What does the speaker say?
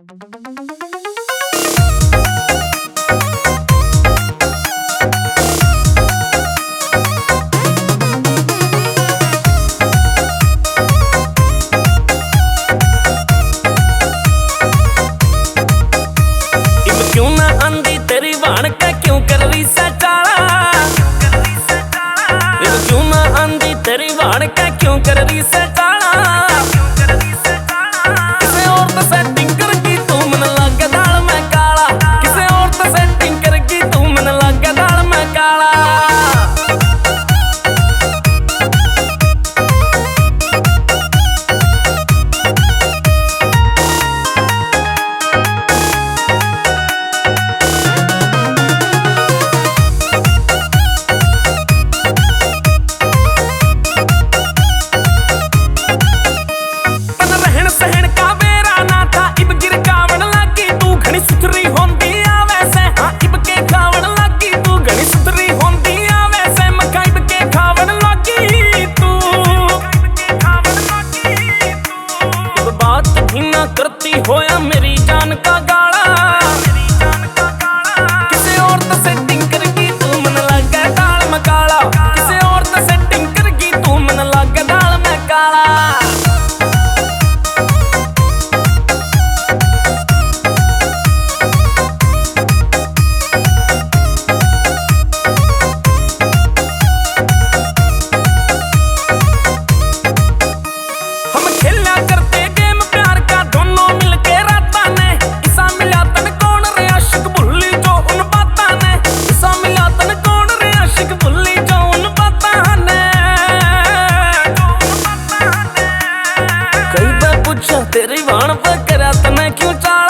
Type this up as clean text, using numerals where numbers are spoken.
क्यों ना आंदी तेरी वाण का क्यों कर रही सा चाला, क्यों ना आंदी तेरी वाण का क्यों कर रही सा चाला। किसे और तो सेटिंग करगी तू मन लागे दाल मैं काला, किसे और तो सेटिंग करगी तू मन लागे दाल मैं काला। सहन का बेरा ना था इब गिर कावण लागी तू घनी सुथरी होंदी आवे से। हाँ इब के खावण लागी तू घनी सुथरी होंदी आवे से। मक्खा इब के खावण लागी तू, इब बात भी ना करती होया मेरी जान का गाला। किसे और तो सेटिंग करगी तू मन लागे दाल में काला, किसे और तो सेटिंग करगी तू मन लागे दाल में काला। करते गेम प्यार का दोनों मिलके राता ने। इसा मिला तन कौन रे आशिक भुल्ली जो उन बाता ने। इसा मिला तन कौन रे आशिक भुल्ली जो उन बाता ने। कई बार पूछा तेरी वाण पर करा तने क्यों चाल।